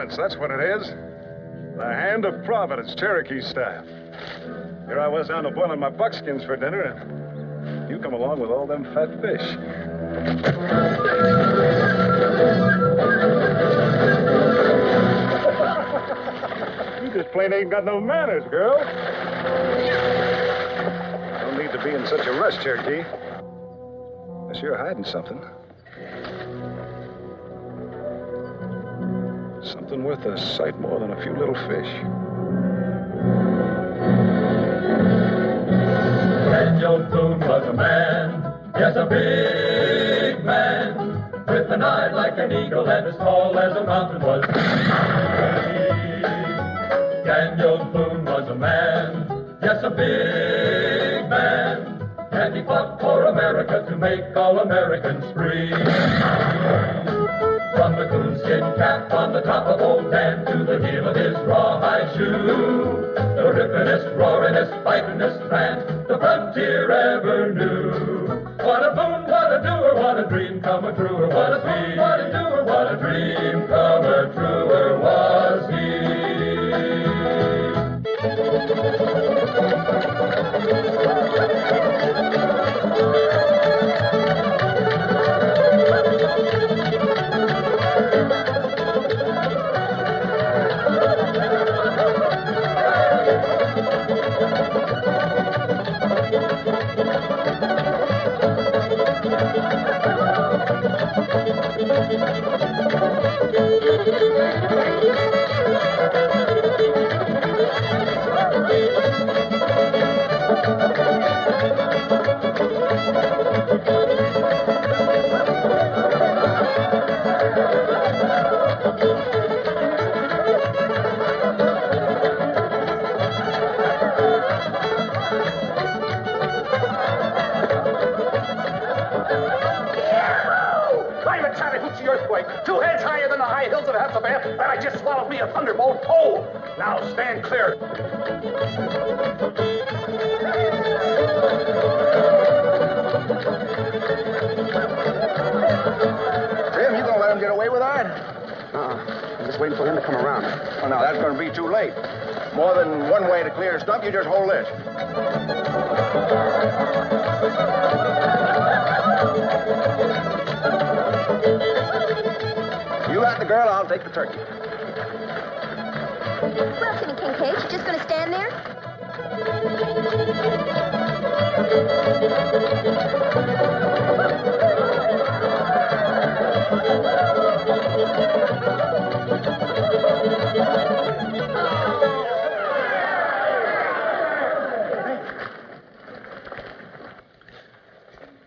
Providence, that's what it is. The Hand of Providence, Cherokee staff. Here I was down to boiling my buckskins for dinner, and you come along with all them fat fish. You just plain ain't got no manners, girl. No need to be in such a rush, Cherokee. Unless you're hiding something. Something worth a sight more than a few little fish. Daniel Boone was a man, yes, a big man, with an eye like an eagle and as tall as a mountain was he. Daniel Boone was a man, yes, a big man, and he fought for America to make all Americans free. From the coonskin cap on the top of Old Dan to the heel of his rawhide shoe, the rippin'est, roaring'est, fightin'est man the frontier ever knew. What a boon, what a doer, what a dream come truer was he. What a doer, what a dream come truer was he. Two heads higher than the high hills of Hetzabeth, and I just swallowed me a thunderbolt. Oh, now stand clear. Jim, you gonna let him get away with that? I'm just waiting for him to come around. Well, now, that's gonna be too late. More than one way to clear a stump, you just hold this. You got the girl, I'll take the turkey. Well, Timmy Kincaid, you just gonna stand there?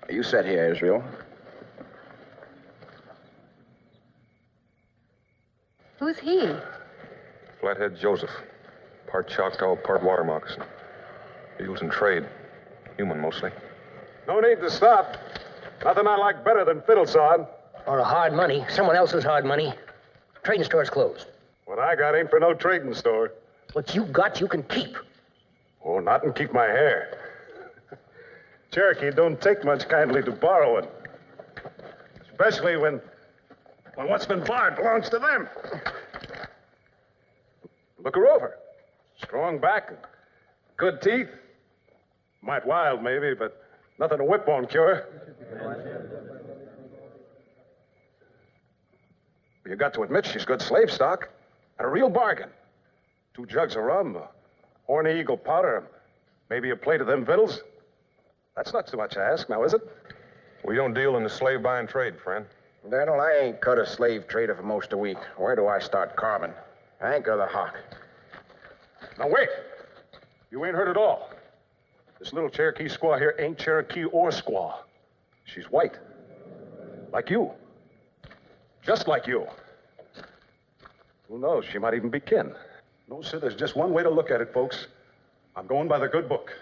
You sit here, Israel. Who's he? Flathead Joseph. Part Choctaw, part water moccasin. Deals in trade. Human, mostly. No need to stop. Nothing I like better than fiddle sawing. Or a hard money. Someone else's hard money. Trading store's closed. What I got ain't for no trading store. What you got, you can keep. Oh, not and keep my hair. Cherokee don't take much kindly to borrowing. Especially when what's been borrowed belongs to them. Look her over. Strong back, good teeth. Might wild, maybe, but nothing a whip won't cure. You got to admit she's good slave stock. And a real bargain. 2 jugs of rum, a horny eagle powder, maybe a plate of them victuals. That's not too much to ask, now, is it? We don't deal in the slave buying trade, friend. Daniel, I ain't cut a slave trader for most a week. Where do I start carving? Anchor the hock. Now, wait. You ain't heard it all. This little Cherokee squaw here ain't Cherokee or squaw. She's white. Like you. Just like you. Who knows? She might even be kin. No, sir, there's just one way to look at it, folks. I'm going by the good book.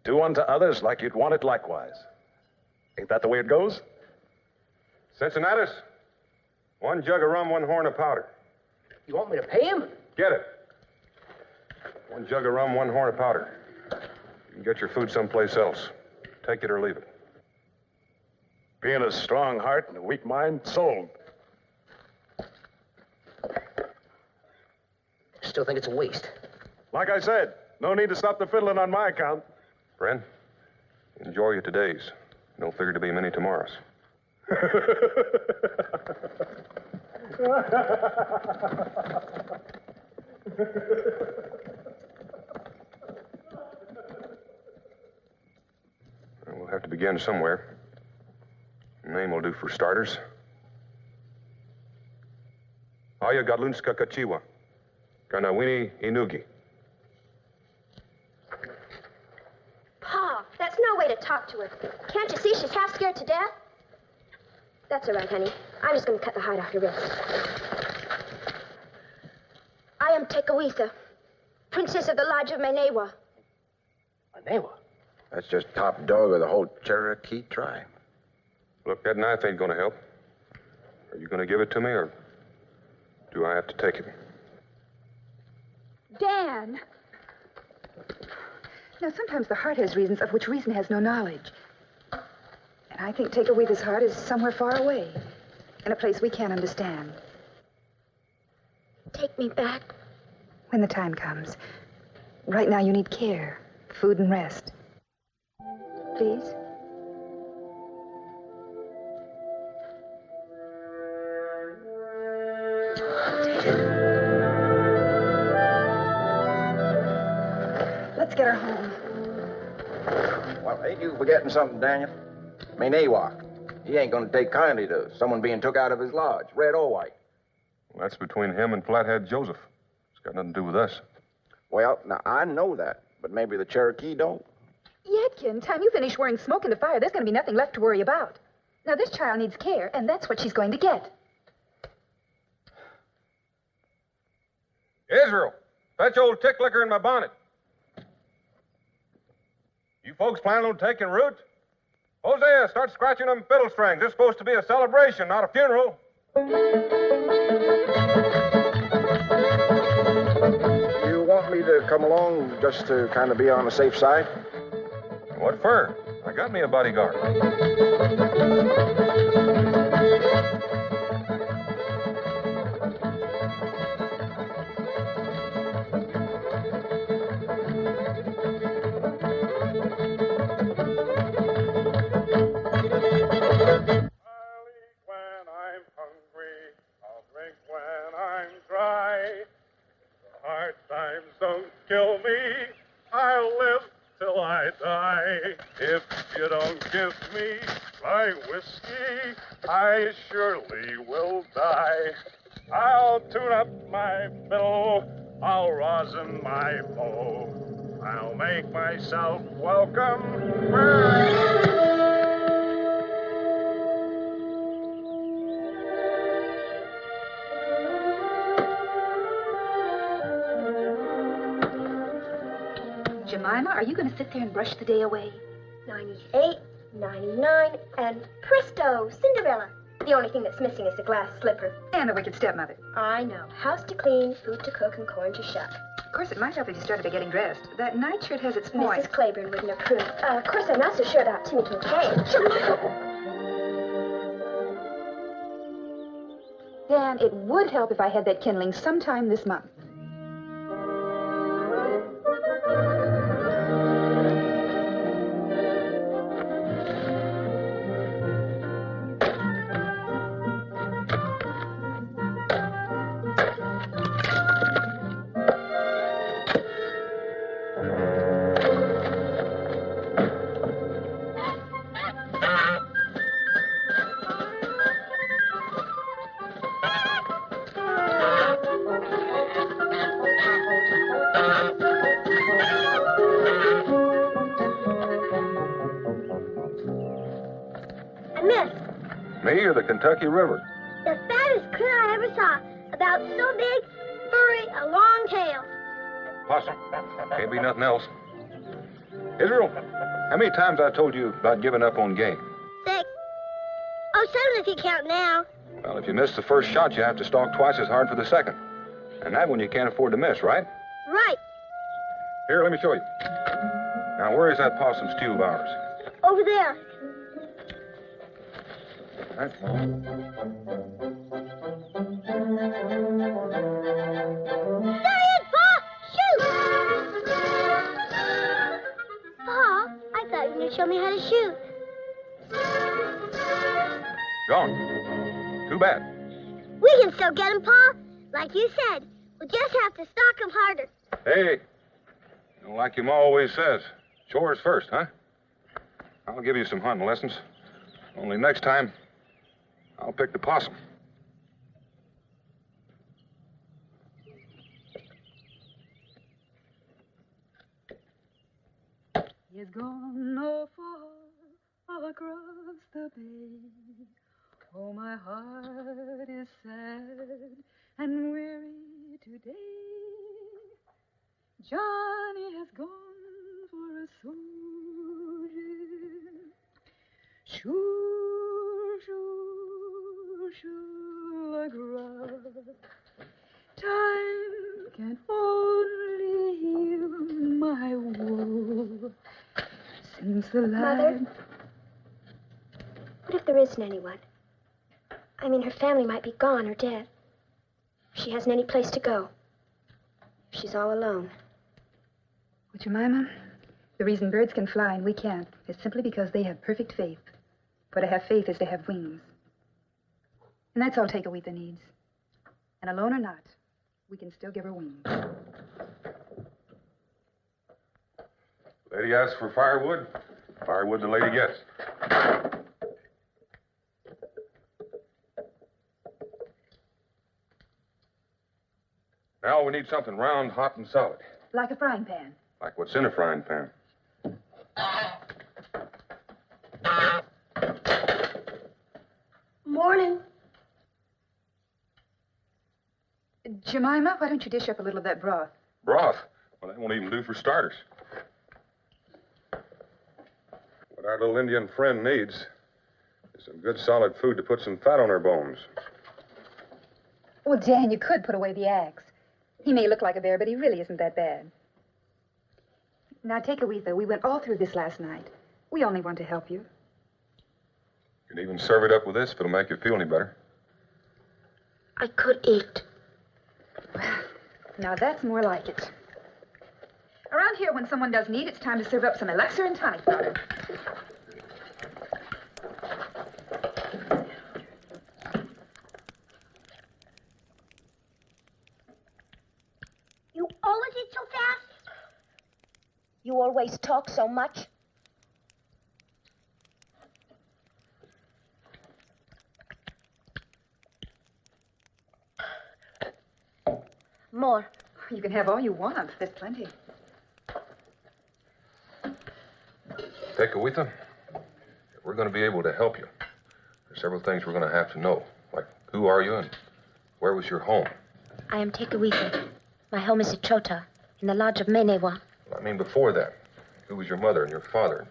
Do unto others like you'd want it likewise. Ain't that the way it goes? Cincinnatus, 1 jug of rum, 1 horn of powder. You want me to pay him? Get it. 1 jug of rum, 1 horn of powder. You can get your food someplace else. Take it or leave it. Being a strong heart and a weak mind, sold. still think it's a waste. Like I said, no need to stop the fiddling on my account. Friend, enjoy your todays. Don't figure to be many tomorrows. We'll have to begin somewhere. Name will do for starters. Aya Gadlunska Kachiwa. Kanawini Inugi. Pa, that's no way to talk to her. Can't you see she's half scared to death? That's all right, honey. I'm just going to cut the hide off your wrist. I am Tekawitha, princess of the Lodge of Manewa. Manewa? That's just top dog of the whole Cherokee tribe. Look, that knife ain't gonna help. Are you gonna give it to me, or do I have to take it? Dan! Now, sometimes the heart has reasons of which reason has no knowledge. And I think Tekawitha's heart is somewhere far away, in a place we can't understand. Take me back. When the time comes. Right now, you need care, food, and rest. Please? Let's get her home. Well, ain't you forgetting something, Daniel? Manewa. He ain't gonna take kindly to someone being took out of his lodge, red or white. Well, that's between him and Flathead Joseph. It's got nothing to do with us. Well, now, I know that, but maybe the Cherokee don't. Yetkin, time you finish worrying smoke in the fire, there's going to be nothing left to worry about. Now, this child needs care, and that's what she's going to get. Israel, fetch old tick liquor in my bonnet. You folks planning on taking root? Hosea, start scratching them fiddle strings. This is supposed to be a celebration, not a funeral. You want me to come along just to kind of be on the safe side? What for? I got me a bodyguard. If you don't give me my whiskey, I surely will die. I'll tune up my fiddle, I'll rosin my bow, I'll make myself welcome. Jemima, are you going to sit there and brush the day away? 98, 99, and presto, Cinderella. The only thing that's missing is the glass slipper. And the wicked stepmother. I know. House to clean, food to cook, and corn to shuck. Of course, it might help if you started by getting dressed. That nightshirt has its points. Mrs. Claiborne wouldn't approve. Of course, I'm not so sure about Timmy Kincaid. Dan, it would help if I had that kindling sometime this month. Me or the Kentucky River? The fattest critter I ever saw. About so big, furry, a long tail. Possum. Can't be nothing else. Israel, how many times I told you about giving up on game? 6. Oh, 7 if you count now. Well, if you miss the first shot, you have to stalk twice as hard for the second. And that one you can't afford to miss, right? Right. Here, let me show you. Now, where is that possum stew of ours? Over there. Right. There you show me how to shoot. Gone. Too bad. We can still get him, Pa. Like you said, we'll just have to stalk him harder. Hey, like your ma always says, chores first, huh? I'll give you some hunting lessons. Only next time, I'll pick the possum. He's gone no far across the bay. Oh, my heart is sad and weary today. Johnny has gone for a soldier. Shoo, shoo, shoo, a grub. Time can only heal my woe. Since the Mother? light... What if there isn't anyone? I mean, her family might be gone or dead. If she hasn't any place to go. If she's all alone. Well, Jemima, the reason birds can fly and we can't is simply because they have perfect faith. For to have faith is to have wings. And that's all Tekawitha needs. And alone or not, we can still give her wings. Lady asks for firewood. Firewood the lady gets. Now we need something round, hot, and solid. Like a frying pan. Like what's in a frying pan. Morning. Jemima, why don't you dish up a little of that broth? Broth? Well, that won't even do for starters. What our little Indian friend needs is some good solid food to put some fat on her bones. Well, Dan, you could put away the axe. He may look like a bear, but he really isn't that bad. Now, Tekawitha, we went all through this last night. We only want to help you. You can even serve it up with this if it'll make you feel any better. I could eat. Now, that's more like it. Around here, when someone doesn't eat, it's time to serve up some elixir and tonic powder. You always eat so fast? You always talk so much. More. You can have all you want. There's plenty. Tekawitha, if we're going to be able to help you, there's several things we're going to have to know. Like, who are you and where was your home? I am Tekawitha. My home is at Chota, in the lodge of Menewa. Well, I mean, before that, who was your mother and your father?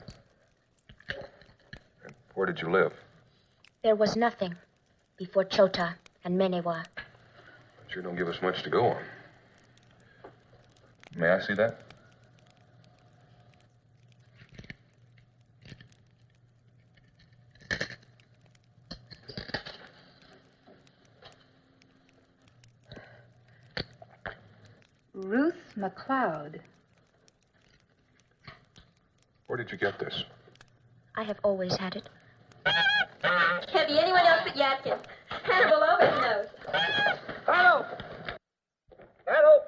And where did you live? There was nothing before Chota and Menewa. Sure don't give us much to go on. May I see that? Ruth McLeod. Where did you get this? I have always had it. Can't be anyone else but Yadkin. Hannibal always knows. Hello! Hello!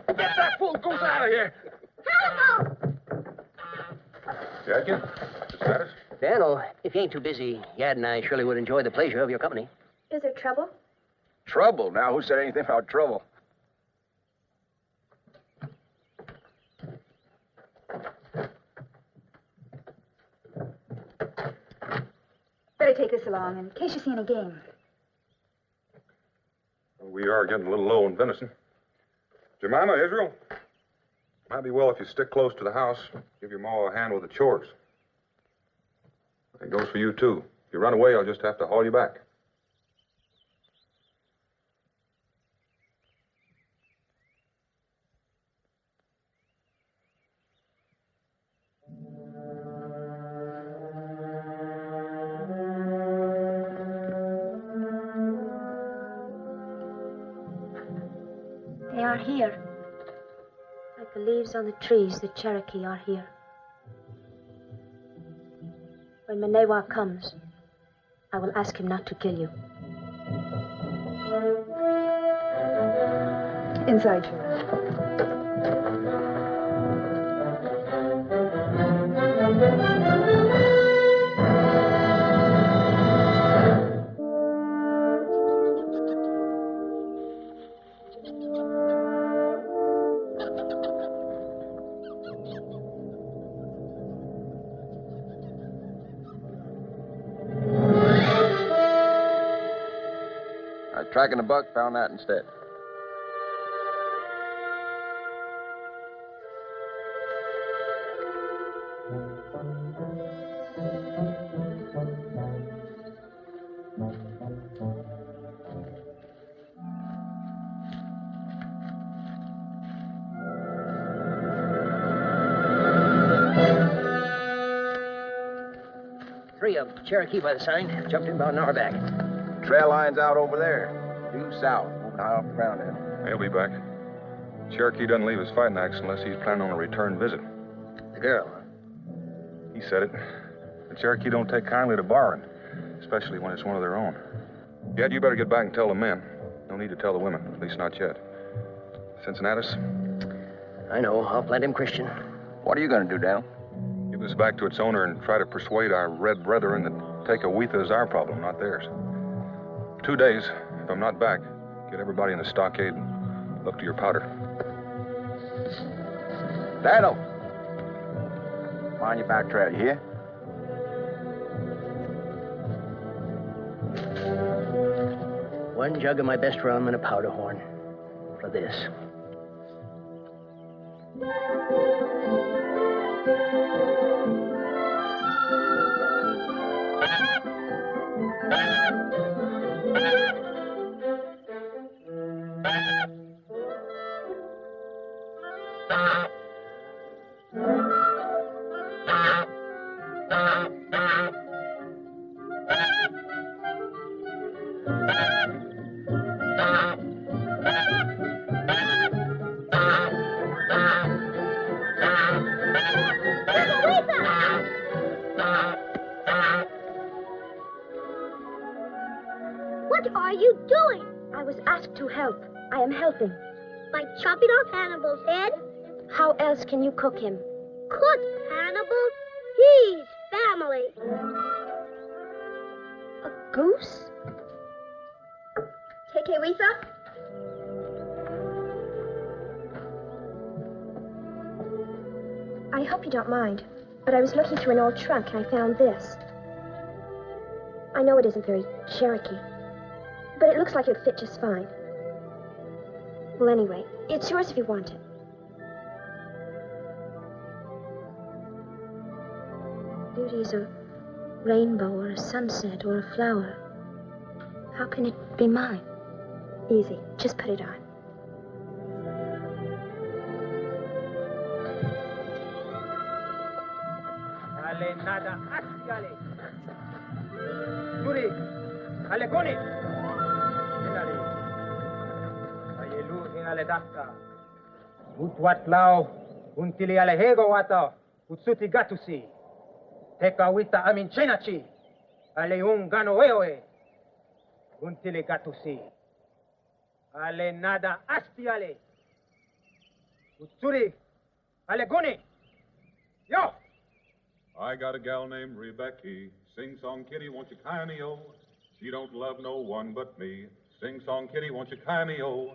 Get that fool goose out of here! Hannibal! Yadkin? The status? Daniel, if you ain't too busy, Yad and I surely would enjoy the pleasure of your company. Is there trouble? Trouble? Now, who said anything about trouble? Better take this along in case you see any game. Well, we are getting a little low on venison. Jemima, Israel, might be well if you stick close to the house. Give your ma a hand with the chores. It goes for you, too. If you run away, I'll just have to haul you back. They are here. leaves on the trees, the Cherokee are here. When Manewa comes, I will ask him not to kill you. Inside, Sheriff. Tracking a buck, found that instead. Three of them. Cherokee by the sign. Jumped in about an hour back. Trail line's out over there. Due south, moving high off the ground hill. He'll be back. Cherokee doesn't leave his fighting axe unless he's planning on a return visit. The girl, huh? He said it. The Cherokee don't take kindly to borrowing, especially when it's one of their own. Yet you better get back and tell the men. No need to tell the women, at least not yet. Cincinnatus? I know. I'll plant him Christian. What are you going to do, Daniel? Give this back to its owner and try to persuade our red brethren that Tekawitha is our problem, not theirs. 2 days. If I'm not back, get everybody in the stockade and look to your powder. Daniel! Mind your back trail, you hear? One jug of my best rum and a powder horn. For this. What are you doing? I was asked to help. I am helping. By chopping off Hannibal's head? How else can you cook him? Cook Hannibal? He's family. A goose? Tekawitha? I hope you don't mind, but I was looking through an old trunk and I found this. I know it isn't very Cherokee, but it looks like it'd fit just fine. Well, anyway, it's yours if you want it. Beauty's a rainbow or a sunset or a flower. How can it be mine? Easy. Just put it on. Ale nada asiale. Turi, ale goni. Inali. Aye luz ale dafka. Utwat lao, untili ale hego wata, utsuti gatusi. Tekawitha amin chenachi. Ale gano wewe. Untili gatusi. Ale nada astiale. Utsuri, ale goni. Yo! I got a gal named Rebecca. Sing song kitty, won't you kindly oh? She don't love no one but me. Sing song kitty, won't you kindly oh?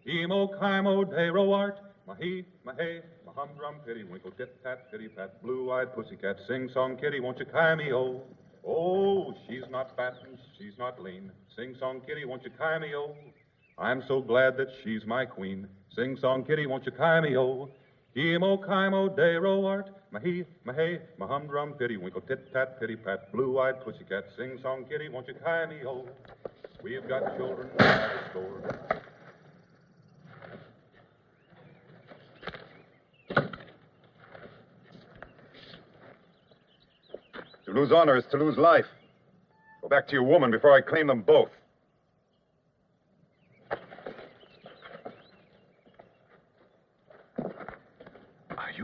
Emo kimo de roart. Mahi, mahe, mahumdrum pitty winkle tit tat pitty pat blue-eyed pussycat. Sing song kitty, won't you kindly oh? Oh, she's not fat and she's not lean. Sing song kitty, won't you kindly oh? I'm so glad that she's my queen. Sing song kitty, won't you kindly oh? Emo kimo de roart. Mahi, mahe, mahumdrum pitty winkle tit tat pitty pat blue-eyed pussycat. Sing song kitty, won't you kindly oh? We've got children by the score. To lose honor is to lose life. Go back to your woman before I claim them both.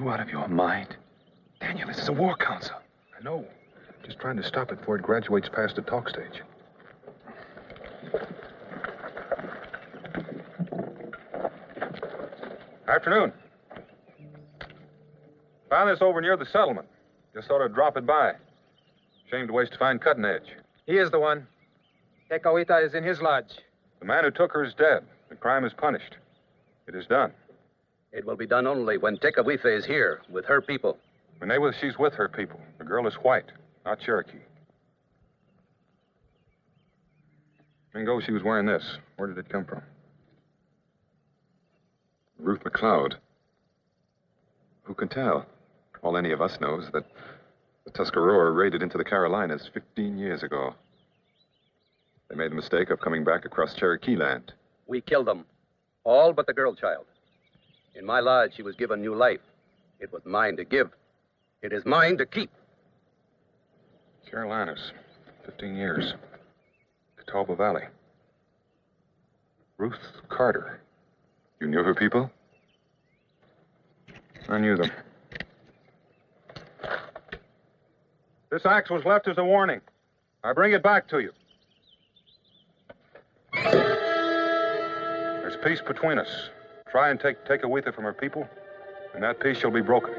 you out of your mind? Daniel, this is a war council. I know. Just trying to stop it before it graduates past the talk stage. Afternoon. Found this over near the settlement. Just thought I'd drop it by. Shame to waste a fine cutting edge. He is the one. Tekawitha is in his lodge. The man who took her is dead. The crime is punished. It is done. It will be done only when Tekawitha is here with her people. She's with her people. The girl is white, not Cherokee. Mingo, she was wearing this. Where did it come from? Ruth McLeod. Who can tell? All any of us knows that the Tuscarora raided into the Carolinas 15 years ago. They made the mistake of coming back across Cherokee land. We killed them. All but the girl child. In my lodge, she was given new life. It was mine to give. It is mine to keep. Carolinas, 15 years. Catawba Valley. Ruth Carter. You knew her people? I knew them. This axe was left as a warning. I bring it back to you. There's peace between us. Try and take Tekawitha from her people, and that peace shall be broken.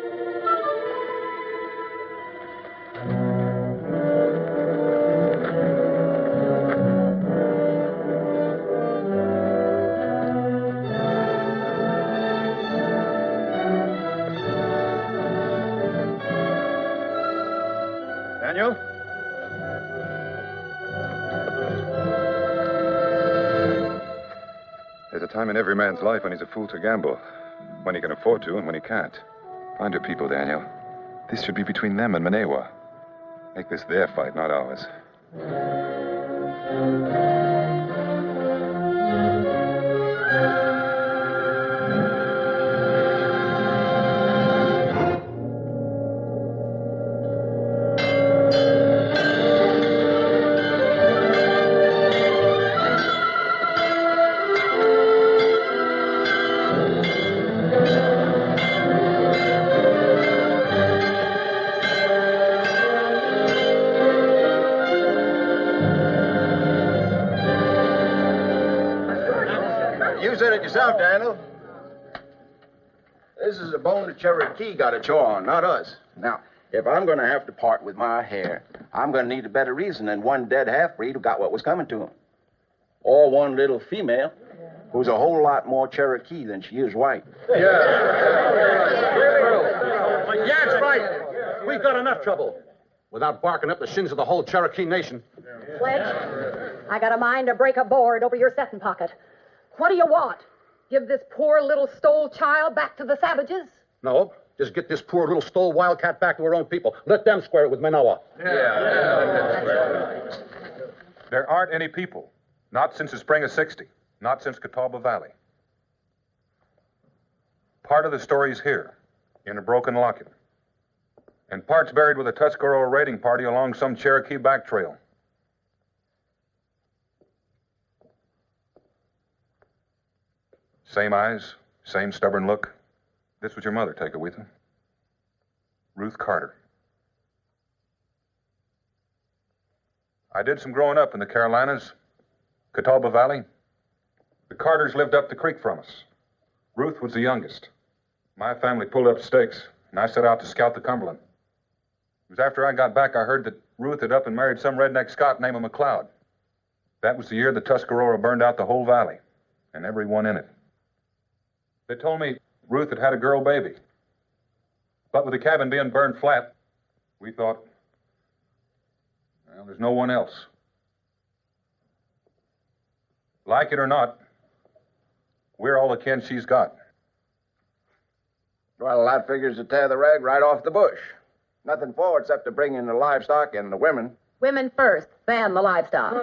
Daniel? There's a time in every man's life when he's a fool to gamble. When he can afford to and when he can't. Find her people, Daniel. This should be between them and Manewa. Make this their fight, not ours. Yourself, Daniel. This is a bone the Cherokee got a chore on, not us. Now, if I'm going to have to part with my hair, I'm going to need a better reason than one dead half-breed who got what was coming to him. Or one little female who's a whole lot more Cherokee than she is white. Yeah, it's right. We've got enough trouble without barking up the shins of the whole Cherokee nation. Sledge, I got a mind to break a board over your setting pocket. What do you want? Give this poor little stole child back to the savages? No, just get this poor little stole wildcat back to her own people. Let them square it with Manoa. There aren't any people. Not since the spring of '60. Not since Catawba Valley. Part of the story's here, in a broken locket. And part's buried with a Tuscarora raiding party along some Cherokee back trail. Same eyes, same stubborn look. This was your mother, Tekawitha. Ruth Carter. I did some growing up in the Carolinas, Catawba Valley. The Carters lived up the creek from us. Ruth was the youngest. My family pulled up stakes, and I set out to scout the Cumberland. It was after I got back I heard that Ruth had up and married some redneck Scot named McLeod. That was the year the Tuscarora burned out the whole valley, and everyone in it. They told me Ruth had had a girl baby. But with the cabin being burned flat, we thought, well, there's no one else. Like it or not, we're all the kin she's got. Well, that figures to tear the rag right off the bush. Nothing for it except to bring in the livestock and the women. Women first, then the livestock.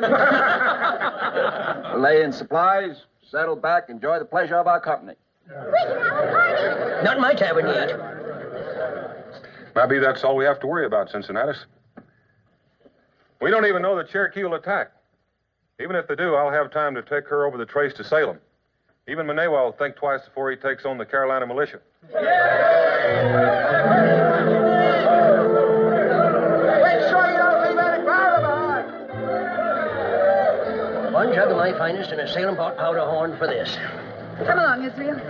Lay in supplies, settle back, enjoy the pleasure of our company. Not in my tavern yet. Maybe that's all we have to worry about, Cincinnatus. We don't even know the Cherokee will attack. Even if they do, I'll have time to take her over the trace to Salem. Even Manewa will think twice before he takes on the Carolina militia. Make sure you don't leave any powder behind. One jug of my finest and a Salem-bought powder horn for this. Come along, Israel.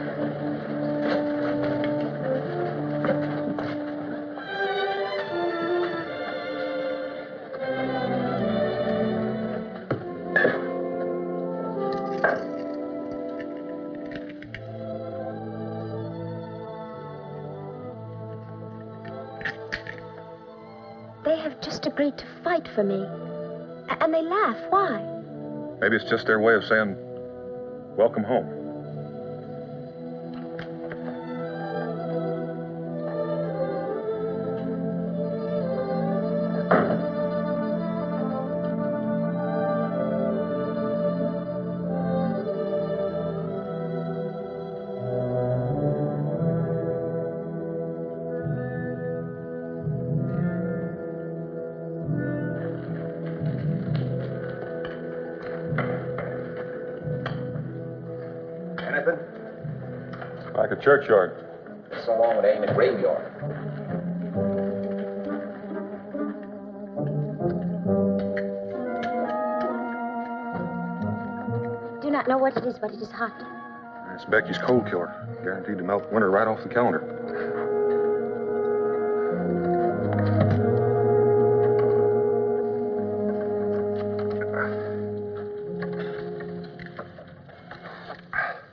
They have just agreed to fight for me. And they laugh. Why? Maybe it's just their way of saying, welcome home. Anything? Like a churchyard. So long it ain't a graveyard. Do not know what it is, but it is hot. It's Becky's cold killer. Guaranteed to melt winter right off the calendar.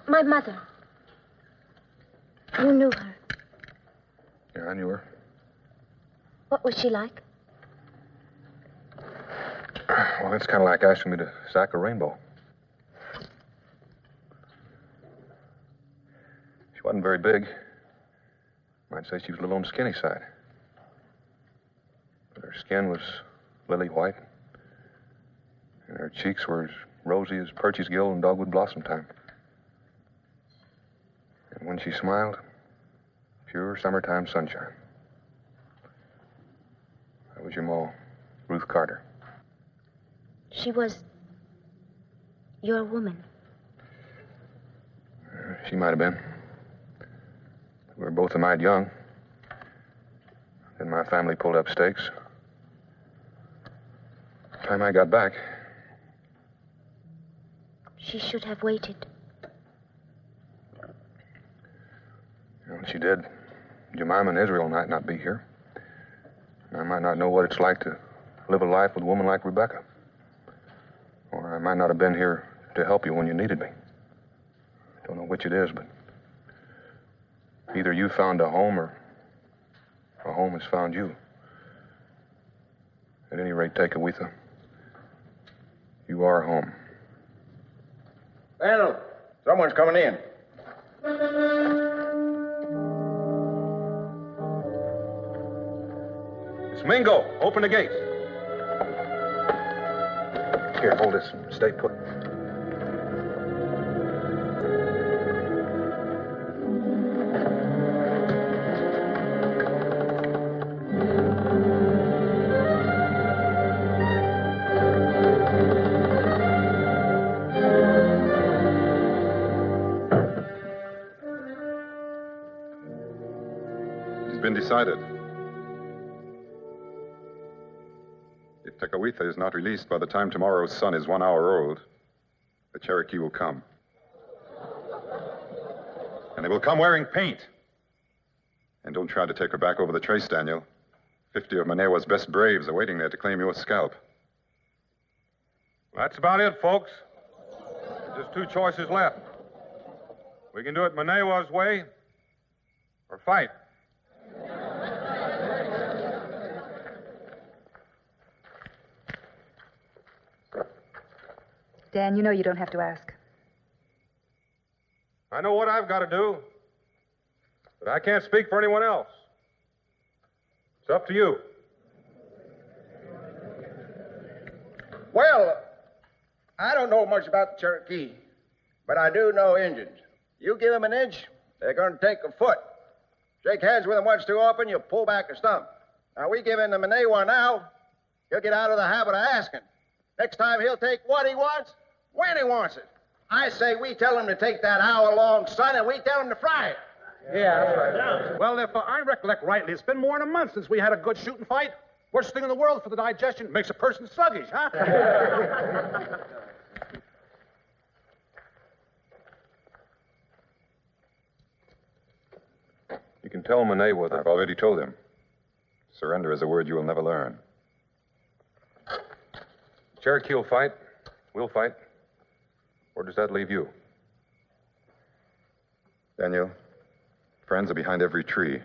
My mother. You knew her. Yeah, I knew her. What was she like? Well, it's kind of like asking me to sack a rainbow. She wasn't very big. Might say she was a little on the skinny side. But her skin was lily white. And her cheeks were as rosy as Percy's gill in dogwood blossom time. And when she smiled, pure summertime sunshine. That was your ma, Ruth Carter. She was your woman. She might have been. We were both a mite young. Then my family pulled up stakes. By the time I got back, She should have waited. Well, she did. Jemima and Israel might not be here. I might not know what it's like to live a life with a woman like Rebecca. Or I might not have been here to help you when you needed me. Don't know which it is, but either you found a home or a home has found you. At any rate, Tekawitha, you are home. Daniel, someone's coming in. It's Mingo. Open the gates. Here, hold this. Stay put. It's been decided. If Tekawitha is not released by the time tomorrow's sun is 1 hour old, the Cherokee will come. And they will come wearing paint. And don't try to take her back over the trace, Daniel. 50 of Manewa's best braves are waiting there to claim your scalp. That's about it, folks. There's just two choices left. We can do it Manewa's way or fight. Dan, you know you don't have to ask. I know what I've got to do, but I can't speak for anyone else. It's up to you. Well, I don't know much about the Cherokee, but I do know Indians. You give them an inch, they're going to take a foot. Shake hands with them once too often, you pull back a stump. Now, we give in to Manewa now, he'll get out of the habit of asking. Next time, he'll take what he wants, when he wants it. I say we tell him to take that hour-long sun and we tell him to fry it. Yeah, that's right. Well, if I recollect rightly, it's been more than a month since we had a good shooting fight. Worst thing in the world for the digestion. Makes a person sluggish, huh? You can tell Monet what I've already told him. Surrender is a word you will never learn. Cherokee will fight. We'll fight. Where does that leave you? Daniel, friends are behind every tree.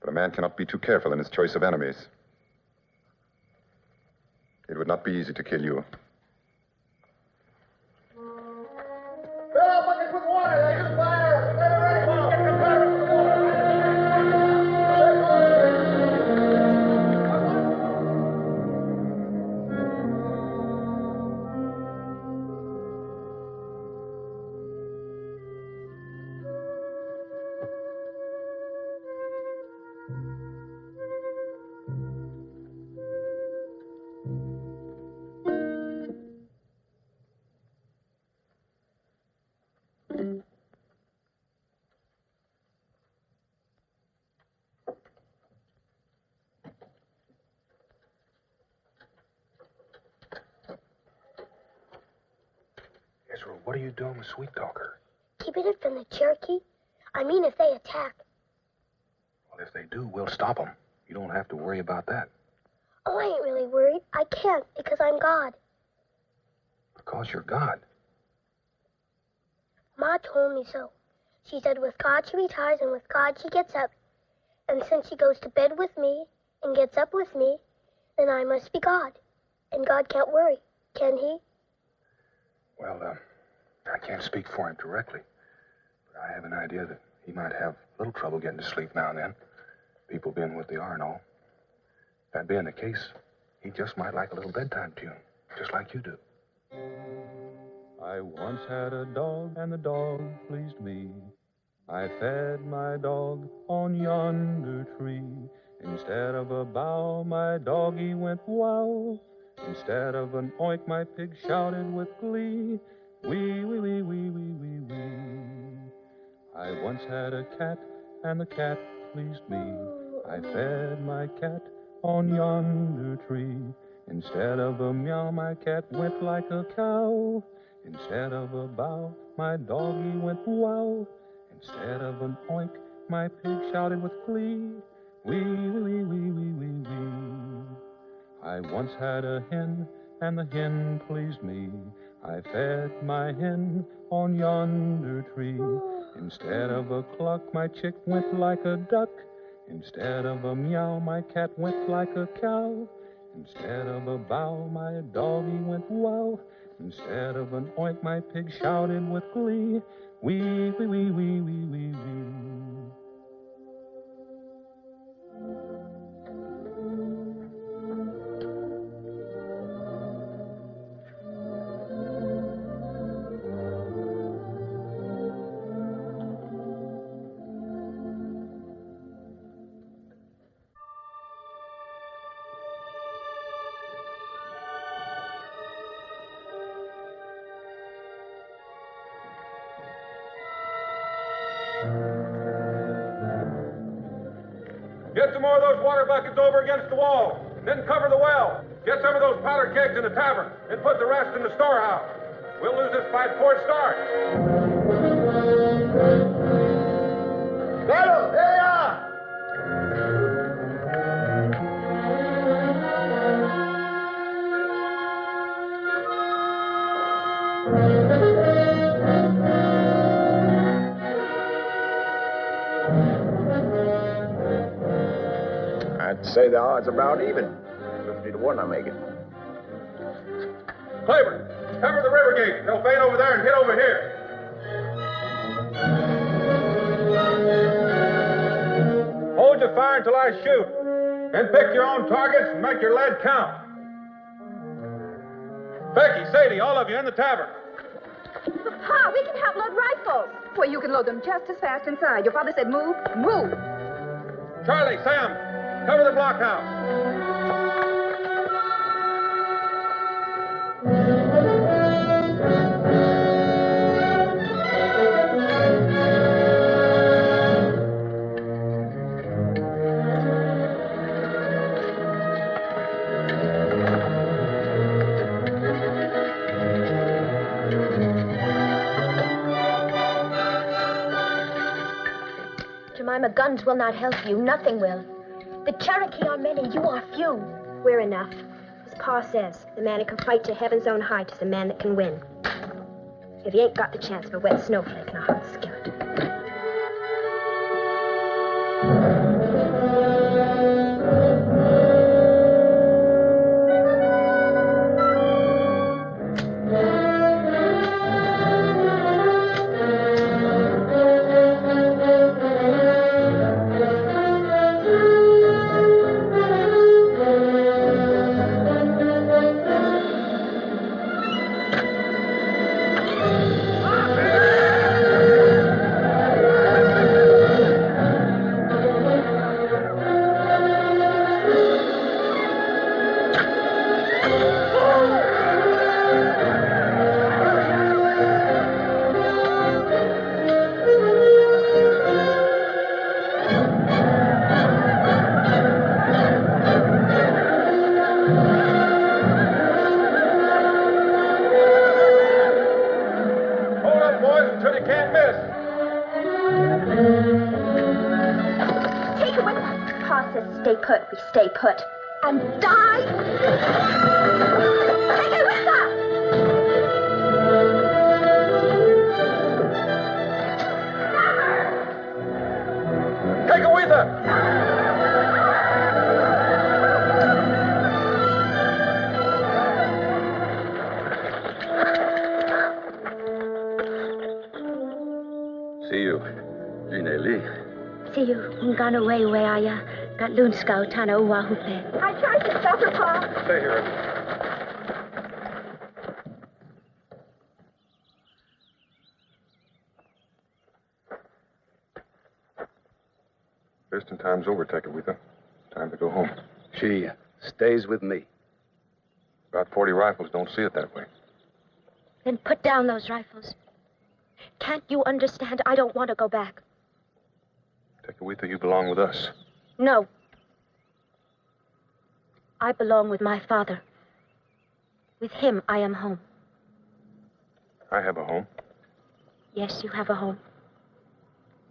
But a man cannot be too careful in his choice of enemies. It would not be easy to kill you. Fill up buckets with water. They can fire. Get ready. Get the fire. Israel, what are you doing with Sweet Talker? Keeping it from the Cherokee? I mean, if they attack. Well, if they do, we'll stop them. You don't have to worry about that. Oh, I ain't really worried. I can't because I'm God. Because you're God. Ma told me so. She said with God she retires and with God she gets up. And since she goes to bed with me and gets up with me, then I must be God. And God can't worry, can he? Well, I can't speak for him directly. But I have an idea that he might have a little trouble getting to sleep now and then. People being what they are and all. That being the case, he just might like a little bedtime tune, just like you do. I once had a dog, and the dog pleased me. I fed my dog on yonder tree. Instead of a bow, my doggy went wow. Instead of an oink, my pig shouted with glee. Wee, wee, wee, wee, wee, wee, wee. I once had a cat, and the cat pleased me. I fed my cat on yonder tree. Instead of a meow, my cat went like a cow. Instead of a bow, my doggy went wow. Instead of an oink, my pig shouted with glee. Wee, wee, wee, wee, wee, wee, wee. I once had a hen, and the hen pleased me. I fed my hen on yonder tree. Instead of a cluck, my chick went like a duck. Instead of a meow, my cat went like a cow. Instead of a bow, my doggy went wow. Instead of an oink, my pig shouted with glee. Wee, wee, wee, wee, wee, wee, wee. Get some more of those water buckets over against the wall. Then cover the well. Get some of those powder kegs in the tavern. And put the rest in the storehouse. We'll lose this fight before it starts. Hello, here you are. I'd say the odds are about even. 50 to 1, I make it. Claiborne, cover the river gate. They'll fade over there and hit over here. Hold your fire until I shoot. Then pick your own targets and make your lead count. Becky, Sadie, all of you in the tavern. Pa, we can help load rifles. Well, you can load them just as fast inside. Your father said move, move. Charlie, Sam, cover the blockhouse. guns will not help you. Nothing will. The Cherokee are many. You are few. We're enough. As Pa says, the man who can fight to heaven's own height is the man that can win. If he ain't got the chance of a wet snowflake in a hot skillet. Stay put. We stay put. And die? Tekawitha! Tekawitha! See you, Gine Lee. See you, Ungana Weya. Got Loonskow, Tana Uwahupe. I tried to stop her, Pa. Stay here. Visiting time's over, Tekawitha. Time to go home. She stays with me. About 40 rifles don't see it that way. Then put down those rifles. Can't you understand? I don't want to go back. Tekawitha, you belong with us. No. I belong with my father. With him, I am home. I have a home. Yes, you have a home.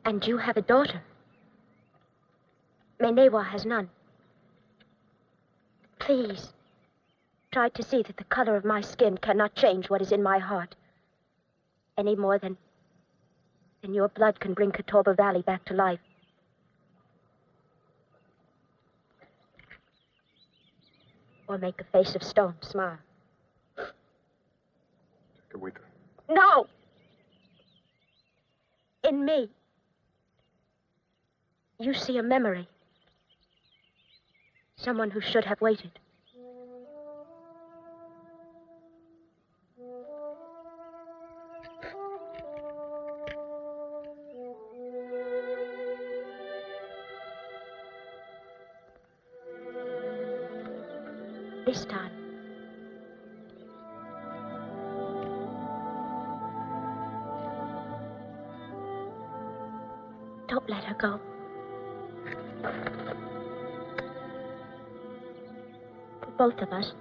And you have a daughter. Menewa has none. Please, try to see that the color of my skin cannot change what is in my heart. Any more than your blood can bring Catawba Valley back to life. Or make a face of stone smile. Tekawitha. No! In me, you see a memory. Someone who should have waited. This time, don't let her go. For both of us.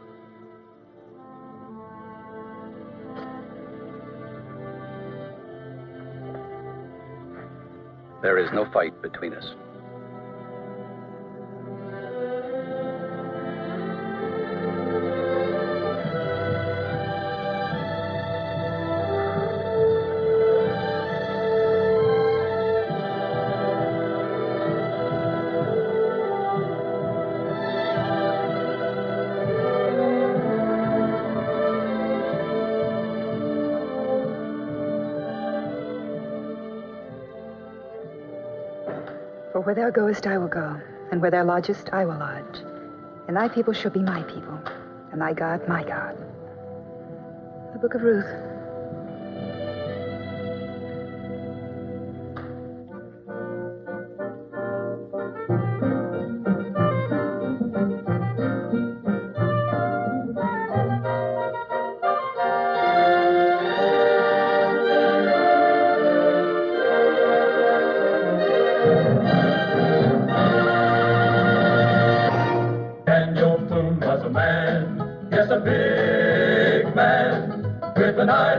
There is no fight between us. For where thou goest, I will go, and where thou lodgest, I will lodge. And thy people shall be my people, and thy God, my God. The Book of Ruth.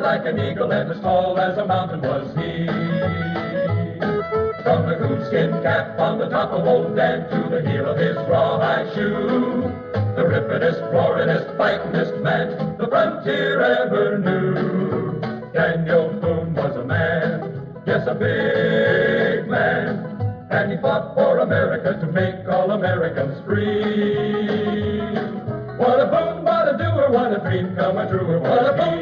Like an eagle and as tall as a mountain was he. From the cool buckskin cap on the top of old Dan to the heel of his rawhide shoe. The ripperest, roaringest, fightingest man the frontier ever knew. Daniel Boone was a man, yes, a big man, and he fought for America to make all Americans free. What a boon, what a doer, what a dream come a truer, what a boon.